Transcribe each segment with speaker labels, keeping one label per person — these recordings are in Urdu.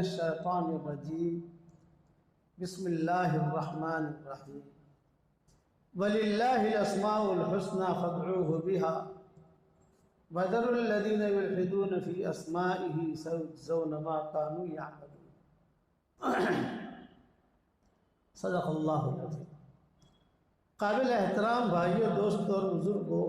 Speaker 1: الشیطان الرجیم بسم اللہ الرحمن الرحیم وَلِلَّهِ الْأَسْمَاءُ الْحُسْنَى فَادْعُوهُ بِهَا وَذَرُوا الَّذِينَ يُلْحِدُونَ فِي أَسْمَائِهِ سَيُجْزَوْنَ مَا كَانُوا يَعْمَلُونَ۔ صدق اللہ العظیم۔ قابل احترام بھائیوں، دوستوں اور بزرگوں،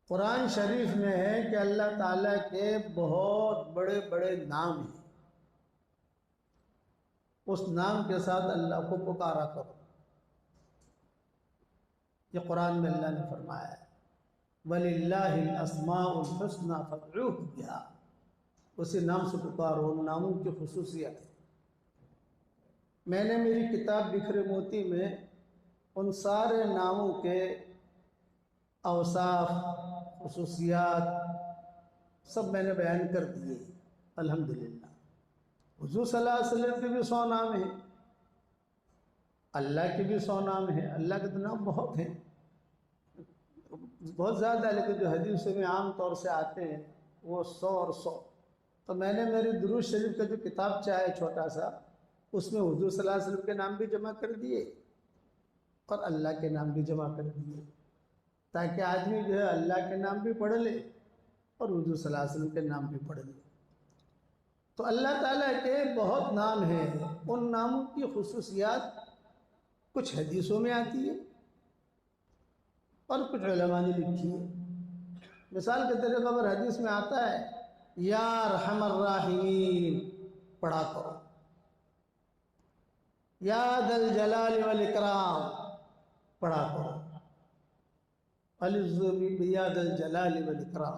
Speaker 1: قرآن شریف میں ہے کہ اللہ تعالیٰ کے بہت بڑے بڑے نام ہیں، اس نام کے ساتھ اللہ کو پکارا کرو۔ یہ قرآن میں اللہ نے فرمایا ہے وَلِلَّهِ الْأَسْمَاءُ الْحُسْنَى فَادْعُوهُ بِهَا، اسی نام سے پکارو، ان ناموں کی خصوصیت ہے۔ میں نے میری کتاب بکھرے موتی میں ان سارے ناموں کے اوصاف، خصوصیات سب میں نے بیان کر دیے الحمدللہ۔ حضور صلی اللہ علیہ وسلم کے بھی 100 نام ہیں، اللہ کے بھی 100 نام ہیں۔ اللہ کے تو نام بہت ہیں، بہت زیادہ، لیکن جو حدیث میں عام طور سے آتے ہیں وہ 100 اور 100۔ تو میں نے میری درود شریف کا جو کتابچہ ہے چھوٹا سا، اس میں حضور صلی اللہ علیہ وسلم کے نام بھی جمع کر دیے اور اللہ کے نام بھی جمع کر دیے، تاکہ آدمی جو ہے اللہ کے نام بھی پڑھ لے اور حضور صلی اللہ علیہ وسلم کے نام بھی پڑھ لے۔ تو اللہ تعالیٰ کے بہت نام ہیں، ان ناموں کی خصوصیات کچھ حدیثوں میں آتی ہے اور کچھ علماء نے لکھی ہے۔ مثال کے طریقے پر حدیث میں آتا ہے یا ارحم الراحمین پڑھا کرو، یا ذا الجلال والاکرام پڑھا کرو، یا ذا الجلال والاکرام،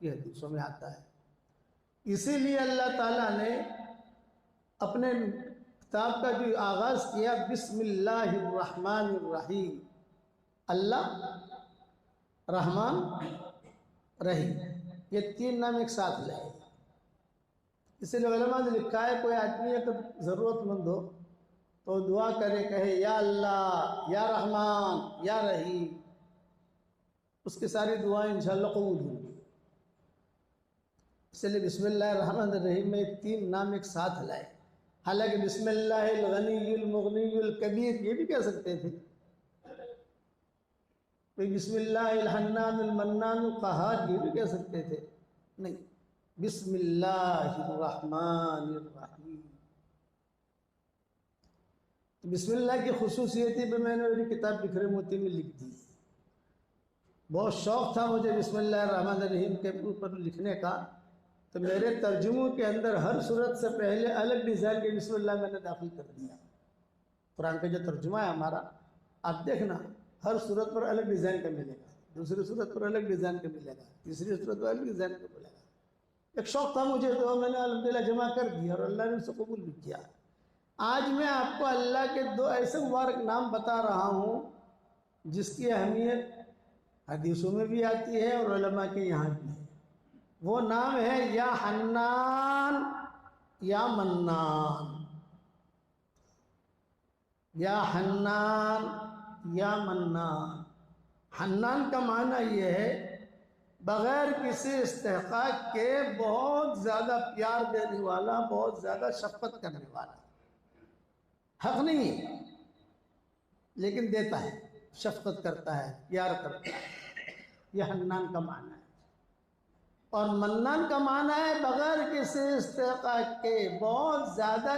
Speaker 1: یہ حدیثوں میں آتا ہے۔ اسی لیے اللہ تعالیٰ نے اپنے کتاب کا جو آغاز کیا بسم اللہ الرحمن الرحیم، اللہ، رحمان، رحیم، یہ 3 نام ایک ساتھ لائے۔ اسی لیے علماء نے لکھا ہے کوئی آدمی اگر ضرورت مند ہو تو دعا کرے، کہے یا اللہ، یا رحمان، یا رحیم، اس کی ساری دعائیں انشاءاللہ قبول ہوں گی۔ اس لیے بسم اللہ الرحمن الرحیم میں 3 نام ایک ساتھ لائے۔ حالانکہ بسم اللہ الغنی المغنی الکبیر یہ بھی کہہ سکتے تھے، بسم اللہ الحنان المنان القہار یہ بھی کہہ سکتے تھے، نہیں، بسم اللہ الرحمن الرحیم۔ بسم اللہ کی خصوصیتی پہ میں نے میری کتاب بکھرے موتی میں لکھ دی۔ بہت شوق تھا مجھے بسم اللہ الرحمن الرحیم کے اوپر لکھنے کا، تو میرے ترجموں کے اندر ہر صورت سے پہلے الگ ڈیزائن کے بسم اللہ میں نے داخل کر دیا۔ قرآن کا جو ترجمہ ہے ہمارا، آپ دیکھنا ہر صورت پر الگ ڈیزائن کا ملے گا، دوسری صورت پر الگ ڈیزائن کا ملے گا، تیسری صورت پر الگ ڈیزائن کا ملے گا۔ ایک شوق تھا مجھے، تو میں نے الحمدللہ جمع کر دیا اور اللہ نے اسے قبول بھی کیا۔ آج میں آپ کو اللہ کے 2 ایسے مبارک نام بتا رہا ہوں جس کی اہمیت حدیثوں میں بھی آتی ہے اور علماء کے یہاں بھی ہے۔ وہ نام ہے یا حنان یا منان، یا حنان یا منان۔ حنان کا معنی یہ ہے بغیر کسی استحقاق کے بہت زیادہ پیار دینے والا، بہت زیادہ شفقت کرنے والا۔ حق نہیں ہے لیکن دیتا ہے، شفقت کرتا ہے، پیار کرتا ہے، یہ حنان کا معنی ہے۔ اور منان کا معنی ہے بغیر کسی استحقاق کے بہت زیادہ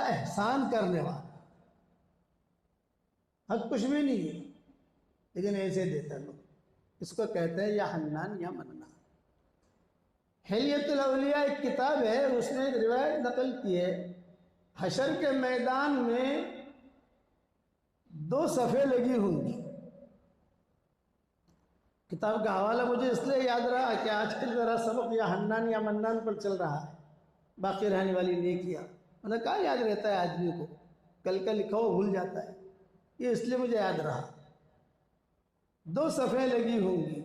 Speaker 1: احسان کرنے والا۔ حق کچھ بھی نہیں ہے لیکن ایسے دیتا لوگ، اس کو کہتے ہیں یا حنان یا منان۔ حلیت الاولیاء ایک کتاب ہے، اس نے ایک روایت نقل کی ہے، حشر کے میدان میں 2 صفحے لگی ہوں گی۔ کتاب کا حوالہ مجھے اس لیے یاد رہا کہ آج کل ذرا سبق یا حنان یا منان پر چل رہا ہے، باقی رہنے والی نیکیاں، میں نے کہا یاد رہتا ہے آدمی کو، کل کا لکھا ہوا بھول جاتا ہے، یہ اس لیے مجھے یاد رہا۔ 2 صفحے لگی ہوں گی،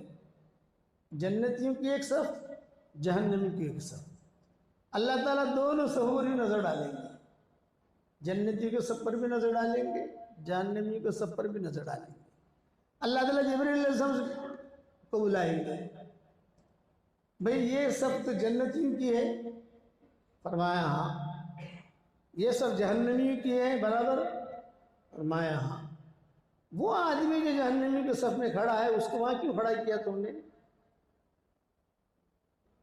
Speaker 1: جنتیوں کی ایک صف، جہنمی کی ایک صف۔ اللہ تعالیٰ دونوں صفوں ہی نظر ڈالیں گے، جنتیوں کے صف پر بھی نظر ڈالیں گے، جہنمی کے صف پر بھی نظر ڈالیں گے۔ اللہ تعالیٰ جبریل علیہ السلام کو بلائیں گے، بھئی یہ سب تو جنتیوں کی ہے، فرمایا ہاں۔ یہ سب جہنمیوں کی ہے برابر، فرمایا ہاں۔ وہ آدمی جو جہنمیوں کے صف میں کھڑا ہے اس کو وہاں کیوں کھڑا کیا تم نے؟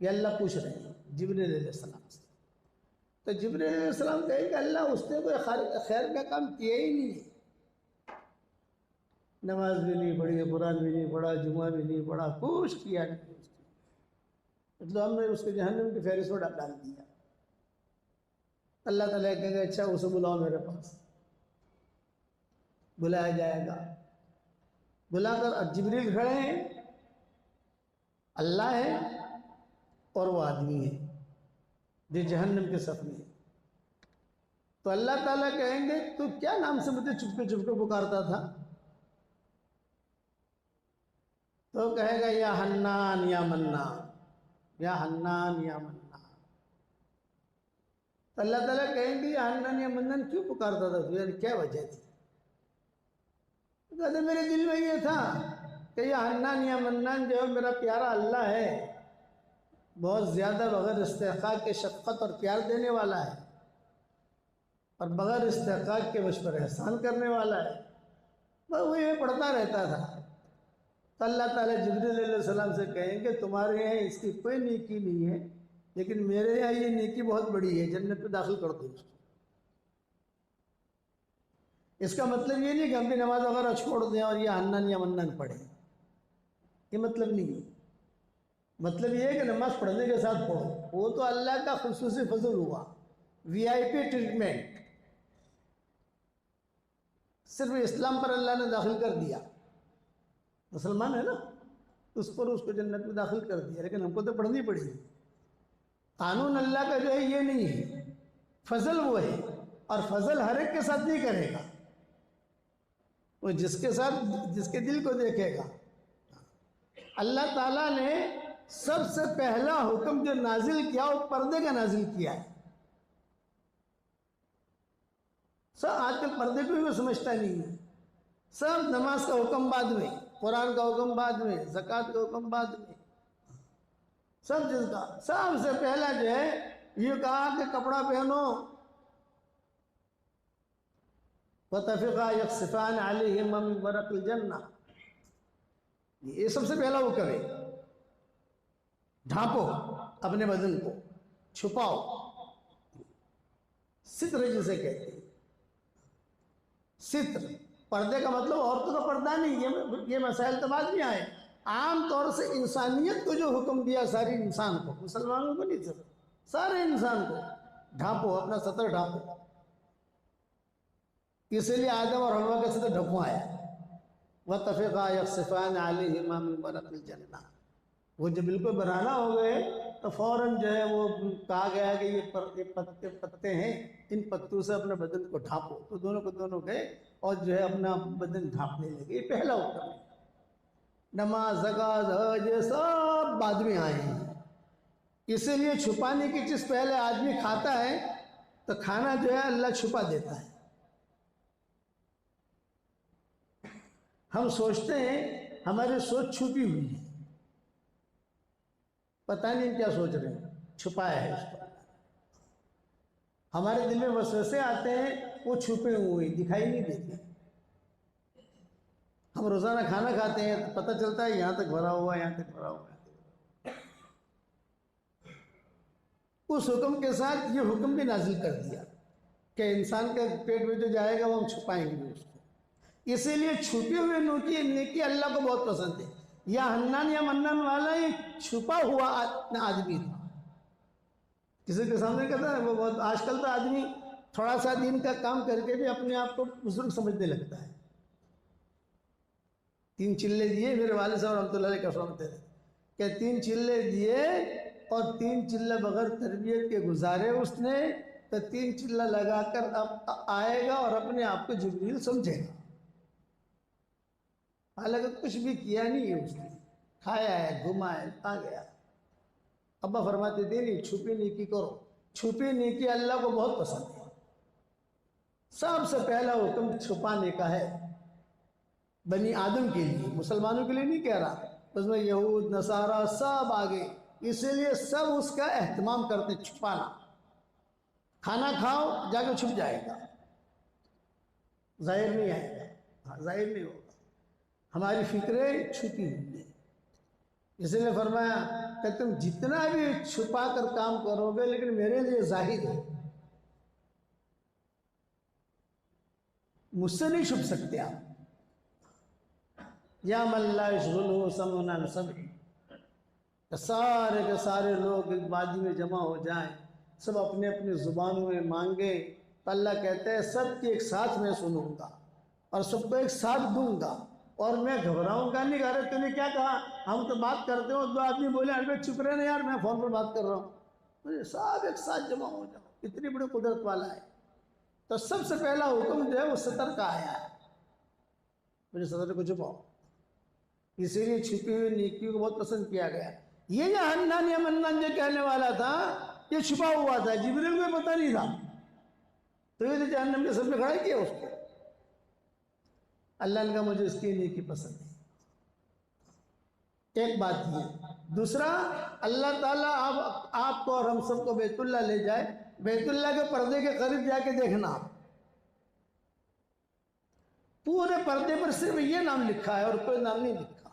Speaker 1: یہ اللہ پوچھ رہے ہیں جبریل علیہ السلام سے۔ تو جبریل علیہ السلام کہے کہ اللہ اس نے کوئی خیر کا کام کیا ہی نہیں ہے، نماز بھی نہیں پڑھی، قرآن بھی نہیں پڑھا، جمعہ بھی نہیں پڑھا، کچھ کیا نہیں اس نے، مطلب ہم نے اس کو جہنم کی فہرست میں ڈال دیا۔ اللہ تعالیٰ کہیں گے اچھا اسے بلاؤ میرے پاس، بلایا جائے گا، بلا کر جبریل کھڑے ہیں، اللہ ہے اور وہ آدمی ہے جو جہنم کے صف میں ہے۔ تو اللہ تعالیٰ کہیں گے تو کیا نام سے مجھے چپکے چپکے پکارتا تھا؟ تو کہے گا یا حنان یا منان، یا حنان یا منان۔ تو اللہ تعالیٰ کہیں گے یا حنان یا منان کیوں پکارتا تھا؟ یعنی کیا وجہ تھی؟ کہتے میرے دل میں یہ تھا کہ یا حنان یا منان جو ہے میرا پیارا اللہ ہے، بہت زیادہ بغیر استحقاق کے شفقت اور پیار دینے والا ہے، اور بغیر استحقاق کے مجھ پر احسان کرنے والا ہے، بس وہ یہ پڑھتا رہتا تھا۔ تو اللہ تعالیٰ جبریل علیہ السلام سے کہیں کہ تمہارے یہاں اس کی کوئی نیکی نہیں ہے، لیکن میرے یہاں یہ نیکی بہت بڑی ہے، جنت میں داخل کر دو اس کو۔ اس کا مطلب یہ نہیں کہ ہم بھی نماز وغیرہ چھوڑ دیں اور یہ حنان یا منان پڑھیں، یہ مطلب نہیں ہے۔ مطلب یہ ہے کہ نماز پڑھنے کے ساتھ پڑھو، وہ تو اللہ کا خصوصی فضل ہوا، وی آئی پی ٹریٹمنٹ، صرف اسلام پر اللہ نے داخل کر دیا، مسلمان ہے نا، اس پر اس کو جنت میں داخل کر دیا، لیکن ہم کو تو پڑھنی پڑے گی۔ قانون اللہ کا جو ہے یہ نہیں ہے، فضل وہ ہے، اور فضل ہر ایک کے ساتھ نہیں کرے گا، وہ جس کے ساتھ جس کے دل کو دیکھے گا۔ اللہ تعالیٰ نے سب سے پہلا حکم جو نازل کیا وہ پردے کا نازل کیا ہے۔ سب آج کل پردے کو بھی سمجھتا نہیں ہے، سب نماز کا حکم بعد میں، قرآن کا حکم بعد میں، زکوٰۃ کا حکم بعد میں، سب چیز کا سب سے پہلا جو ہے یہ کہا کہ کپڑا پہنو، وَتَفِقَا يَخْصِفَانِ عَلَيْهِمَا مِن وَرَقِ الْجَنَّةِ، یہ سب سے پہلا حکم ہے۔ ڈھانپو اپنے بدن کو، چھپاؤ، ستر جسے کہتے ہیں، ستر۔ پردے کا مطلب عورتوں کا پردہ نہیں، یہ مسائل تو بعد میں آئے۔ عام طور سے انسانیت کو جو حکم دیا ساری انسان کو، مسلمانوں کو نہیں، صرف سارے انسان کو، ڈھانپو، اپنا سطر ڈھانپو۔ اسی لیے آدم اور حوا کا سطر ڈھکوایا، وَاتَّفِقَا يَخْصِفَانِ عَلَيْهِمَا مِن وَرَقِ الْجَنَّةِ۔ وہ جب بالکل برہنہ ہو گئے تو فوراً جو ہے وہ کہا گیا کہ یہ پتے ہیں، ان پتوں سے اپنے بدن کو ڈھانپو۔ تو دونوں کو دونوں گئے اور جو ہے اپنا بدن ڈھانپنے لگے۔ یہ پہلا حکم ہے۔ نماز، زکوٰۃ، حج یہ سب بعد میں آئے ہیں۔ اسی لیے چھپانے کی چیز پہلے آدمی کھاتا ہے تو کھانا جو ہے اللہ چھپا دیتا ہے۔ ہم سوچتے ہیں ہماری سوچ چھپی ہوئی ہے، پتہ نہیں کیا سوچ رہے ہیں، چھپایا ہے اس کو۔ ہمارے دل میں وسوسے آتے ہیں، وہ چھپے ہوئے دکھائی نہیں دیتے۔ ہم روزانہ کھانا کھاتے ہیں تو پتہ چلتا ہے یہاں تک بھرا ہوا، یہاں تک بھرا ہوا۔ اس حکم کے ساتھ یہ حکم بھی نازل کر دیا کہ انسان کے پیٹ میں جو جائے گا وہ ہم چھپائیں گے اس کو۔ اسی لیے چھپی ہوئی نیکی اللہ کو بہت پسند ہے۔ یا حنان یا منان والا یہ چھپا ہوا آدمی تھا، کسی کے سامنے کہتا ہے وہ بہت۔ آج کل تو آدمی تھوڑا سا دین کا کام کر کے بھی اپنے آپ کو بزرگ سمجھنے لگتا ہے۔ 3 چلے دیے، میرے والد صاحب رحمۃ اللہ علیہ کا فرماتے تھے کہ 3 چلے دیے اور 3 چلے بغیر تربیت کے گزارے اس نے تو 3 چلہ لگا کر اب آئے گا اور اپنے آپ کو جبریل سمجھے گا، حالانکہ کچھ بھی کیا نہیں ہے اس نے، کھایا ہے، گھما ہے، آ گیا۔ ابا فرماتے تھے نہیں، چھپی نیکی کرو، چھپی نیکی اللہ کو بہت پسند ہے۔ سب سے پہلا حکم چھپانے کا ہے بنی آدم کے لیے، مسلمانوں کے لیے نہیں کہہ رہا، اس میں یہود نصارہ سب آگے، اسی لیے سب اس کا اہتمام کرتے، چھپانا. کھانا کھاؤ جا کے چھپ جائے گا، ظاہر نہیں آئے گا، ظاہر نہیں ہوگا. ہماری فکریں چھپی ہوئی ہیں. اس لیے فرمایا کہ تم جتنا بھی چھپا کر کام کرو گے لیکن میرے لیے ظاہر ہے، مجھ سے نہیں چھپ سکتے آپ. یا من لا یشغلہ سمعن عن سمعہ، سارے کے سارے لوگ ایک وادی میں جمع ہو جائیں، سب اپنے اپنے زبانوں میں مانگے، تو اللہ کہتے ہیں سب کی ایک ساتھ میں سنوں گا اور سب کو ایک ساتھ دوں گا، اور میں گھبراؤں گا نہیں. ارے تم نے کیا کہا، ہم تو بات کرتے ہو، دو آدمی بولے ارے چپ رہے نا یار، میں فون پر بات کر رہا ہوں. مجھے سب ایک ساتھ جمع ہو جاؤ، اتنی بڑی قدرت والا ہے. تو سب سے پہلا حکم جو ہے وہ ستر کا آیا ہے، مجھے ستر کو چھپاؤ. اسی لیے چھپی ہوئی نیکیوں کو بہت پسند کیا گیا. یہ جو حنان یا منان جو کہنے والا تھا یہ چھپا ہوا تھا، جبریل کو پتہ نہیں تھا، تو یہ تو جہنم کے سر میں کھڑا کیا اس کو. اللہ نے کہا مجھے اس کی نیکی پسند ہے. ایک بات یہ. دوسرا، اللہ تعالیٰ آپ کو اور ہم سب کو بیت اللہ لے جائے، بیت اللہ کے پردے کے قریب جا کے دیکھنا، پورے پردے پر صرف یہ نام لکھا ہے اور کوئی نام نہیں لکھا.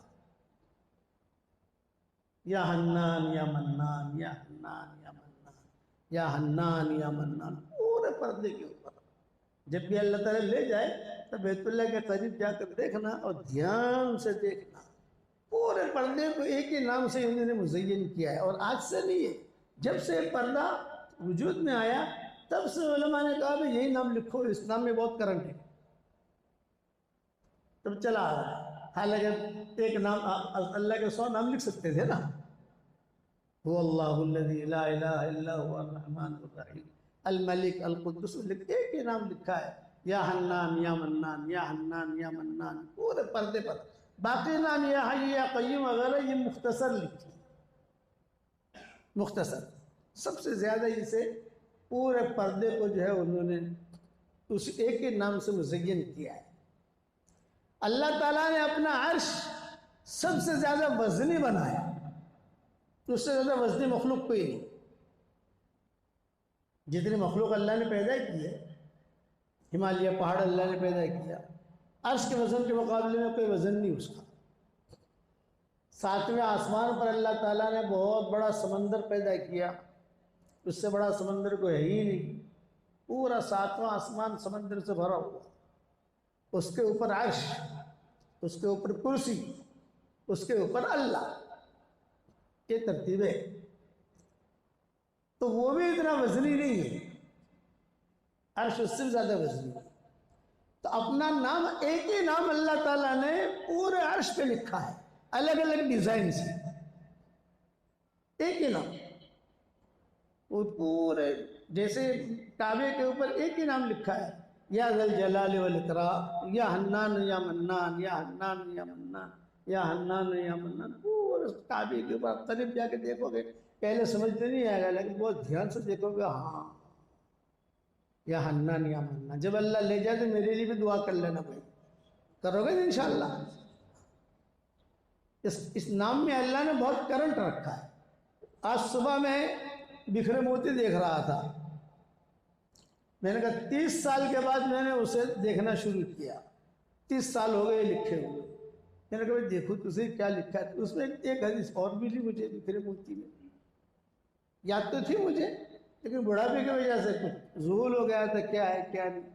Speaker 1: یا حنان یا منان، یا حنان یا منان، یا حنان یا منان، پورے پردے کے اوپر. جب بھی اللہ تعالیٰ لے جائے تو بیت اللہ کے قریب جا کر دیکھنا اور دھیان سے دیکھنا. پورے پردے کو ایک ہی نام سے انہوں نے مزین کیا ہے، اور آج سے نہیں ہے، جب سے پردہ وجود میں آیا تب سے علماء نے کہا بھی یہی نام لکھو، اس نام میں بہت کرنٹ ہے. تب چلا آ رہا ہے. حالانکہ ایک نام اللہ کے 100 نام لکھ سکتے تھے نا. هو اللہ الذی لا الہ الا هو الرحمن الرحیم الملک القدس، ایک ہی نام لکھا ہے، یا حنان یا منان، یا حنان یا منان، پورے پردے پر. باقی نام یا حی یا قیوم وغیرہ یہ مختصر لکھی، مختصر. سب سے زیادہ اسے پورے پردے کو جو ہے انہوں نے اس ایک ہی نام سے مزین کیا ہے. اللہ تعالیٰ نے اپنا عرش سب سے زیادہ وزنی بنایا، اس سے زیادہ وزنی مخلوق کوئی نہیں. جتنی مخلوق اللہ نے پیدا کی ہے، ہمالیہ پہاڑ اللہ نے پیدا کیا، عرش کے وزن کے مقابلے میں کوئی وزن نہیں اس کا. 7ویں آسمان پر اللہ تعالیٰ نے بہت بڑا سمندر پیدا کیا، اس سے بڑا سمندر کوئی ہے ہی نہیں. پورا 7واں آسمان سمندر سے بھرا ہوا، اس کے اوپر عرش، اس کے اوپر کرسی، اس کے اوپر اللہ. یہ ترتیب ہے. تو وہ بھی اتنا وزنی نہیں ہے، عرش اس سے زیادہ وزنی ہے. تو اپنا نام، ایک ہی نام اللہ تعالیٰ نے پورے عرش پہ لکھا ہے، الگ الگ ڈیزائن سے. ایک ہی نام، وہ پورے جیسے کعبے کے اوپر ایک ہی نام لکھا ہے، یا ذل جلال والاکرام، یا حنان یا منان، یا حنان یا منان، یا حنان یا منان. پورے کعبے کے اوپر قریب جا کے دیکھو گے، پہلے سمجھتے نہیں آئے گا لیکن بہت دھیان سے دیکھو گے، ہاں یا حنان یا منان. جب اللہ لے جائے تو میرے لیے بھی دعا کر لینا بھائی، کرو گے انشاءاللہ. اس نام میں اللہ نے بہت کرنٹ رکھا ہے. آج صبح میں بکھرے موتی دیکھ رہا تھا، میں نے کہا 30 سال کے بعد میں نے اسے دیکھنا شروع کیا. 30 سال ہو گئے لکھے ہوئے. میں نے کہا بھائی دیکھو تجھے کیا لکھا ہے. اس میں ایک حدیث اور ملی مجھے بکھرے موتی میں، یاد تو تھی مجھے لیکن بڑھاپے کی وجہ سے کچھ ذہول ہو گیا تھا کیا ہے کیا نہیں.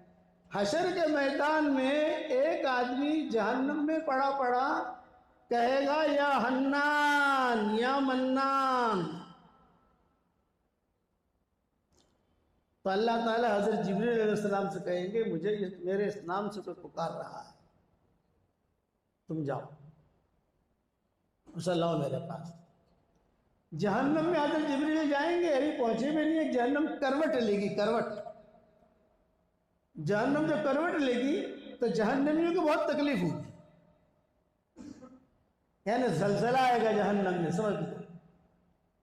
Speaker 1: حشر کے میدان میں ایک آدمی جہنم میں پڑا پڑا کہے گا یا حنان یا منان، تو اللہ تعالیٰ حضرت جبریل علیہ السلام سے کہیں گے مجھے میرے اس نام سے کوئی پکار رہا ہے، تم جاؤ صلی اللہ میرے پاس. جہنم میں حضرت جبریل جائیں گے، ابھی پہنچے بھی نہیں، ایک جہنم کروٹ لے گی، کروٹ. جہنم جو کروٹ لے گی تو جہنمیوں کو بہت تکلیف ہوگی، یعنی زلزلہ آئے گا جہنم میں، سمجھ لو.